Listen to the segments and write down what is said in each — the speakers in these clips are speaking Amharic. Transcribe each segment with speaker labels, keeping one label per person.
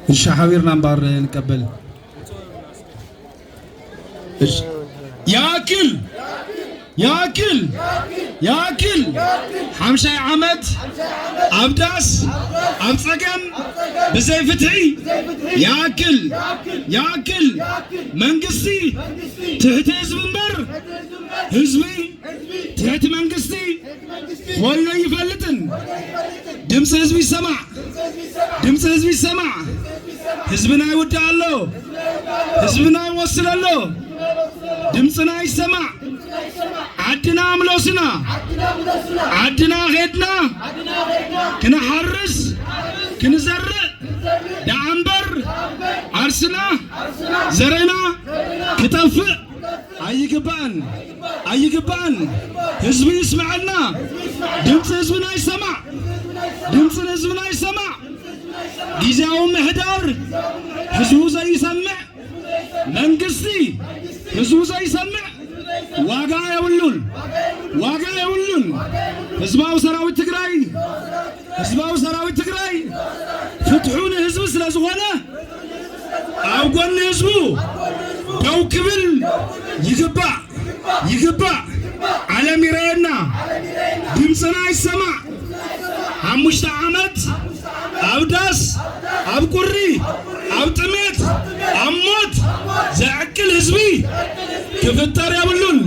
Speaker 1: الشحاوير نمبر نقبل ياكل حمشة عمد عبداس عبصقم بزي فتحي ياكل منقصي تحت حزب منبر حزبي تحت منقصي ولا يفلتن دمس حزبي سمع حزبنا يودع الله حزبنا يوصل الله دمسنا يسمع عدنا ملوسنا عدنا غيدنا كنا حرس كنا زرع دعنبر عرسنا زرعنا كتنفع أيقبان حزبي يسمعنا دمس حزبنا يسمع جيزاهم محدار حزوزا يسمع منقصي حزوزا يسمع واقع يولون حزباو سراويت تግራይ فتحون حزب ስለዝኾነ ኣብ ጎኒ ህዝቡ ደው ክብል ይግባእ ዓለም ይረአየና ድምፅና ይሰማዕ 5 ዓመት ኣብ ዳስ ኣብ ቁሪ ኣብ ጥሜት ኣብ ሞት ዘዕቅል ህዝቢ ክፍጠር የብሉን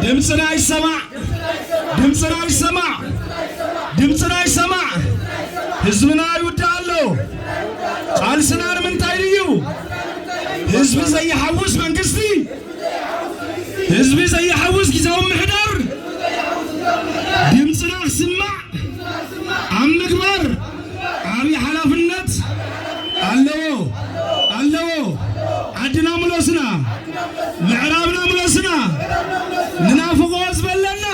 Speaker 1: ድምፅና ይሰማዕ ህዝብና ይውዳለው ቃልስናን ምንታይ ልዩ ህዝቢ ዘይሐውስ መንግስቲ ህዝቢ ዘይሐውስ ጊዜያዊ ምሕዳር ድምፅና ይስማዕ ኣብ ምግባር ዓብይ ሓላፍነት ኣለዎ ዓድና ምሎስና ምዕራብና ምሎስና ንናፍቆ ዝበለና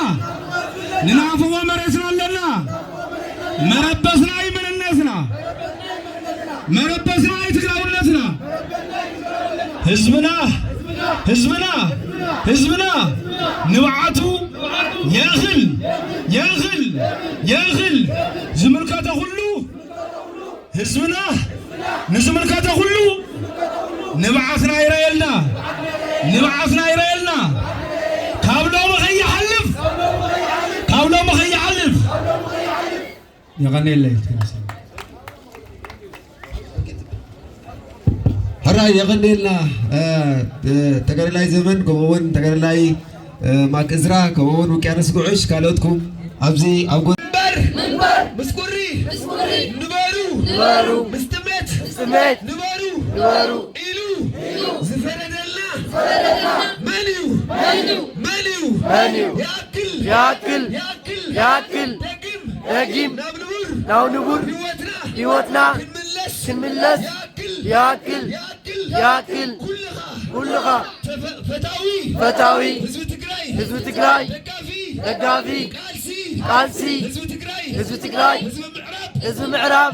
Speaker 1: ንናፍቆ መሬትና ኣለና መረበስና ይመንነትና መረበስና ይትግራውነትና ህዝብና ንባዓቱ የእኽል ዝምልከተ ሁሉ ህዝብና ንዝምልከተ ሁሉ ንባዓትና ይረአየልና ካብሎም ኸይሓልፍ يغني هرا يغني لنا تقرلاي زمن كمون تقرلاي ماك إزرا كمون وكيانس قعش كالوتكم أبزي أبغون منبر مسكوري نبارو مستمت نبارو إلو زفردلنا مانيو ياكل دقيم ناو نبور هيوتنا كنملس ياكل كلها فتاوي ህዝብ ትግራይ ደጋፊ ቃልሲ ህዝብ ትግራይ ህዝብ ምዕራብ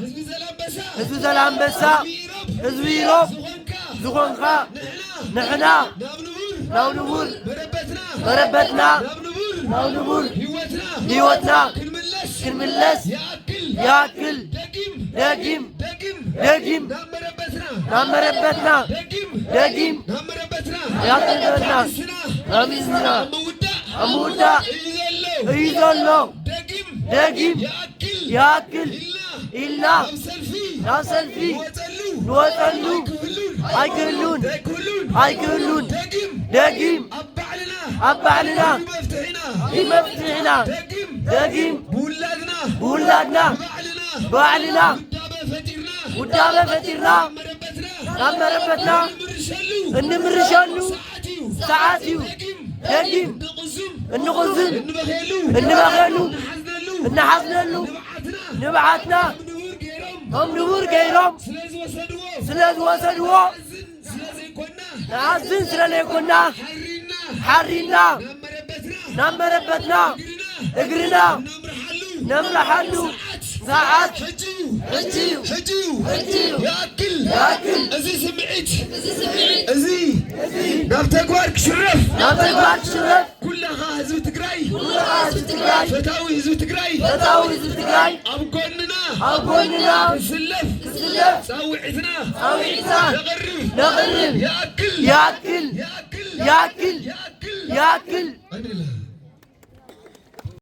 Speaker 1: ህዝብ ዘላንበሳ ህዝብ ኢሮብ ዝኾንካ ንሕና ናው ንቡር መረበትና ናው ንቡር ህይወትና ክንምለስ ያክል ደጊም ናመረበትና ደጊም ያክልበትና አሚዝና አሙዳ እይዘሎ ደጊም ያክል ኢልና ናብ ሰልፊ ንወፀሉ ኣይክህሉን ደጊም ኣብ ባዕልና ይመፍትሕና ደጊም ብውላድና ባዕልና ውዳበ ፈጢርና ናብ መረበትና እንምርሸሉ ሰዓት እዩ ደጊም እንቁዝም እንበኸሉ እናሓዝነሉ ንባዓትና ከም ንቡር ገይሮም ስለዝወሰድዎ ንዓዝን ስለዘይኮና ሓሪና ናብ መረበትና እግርና ነምራሓሉ ሰዓት ሕጂዩ ያክል እዚ ስምዒት እዚ ናብ ተግባር ክሽረፍ ኩለኻ ህዝቢ ትግራይ ፈታዊ ህዝቢ ትግራይ ኣብ ጎንና أبوننا كسلف صوعتنا نقرب يأكل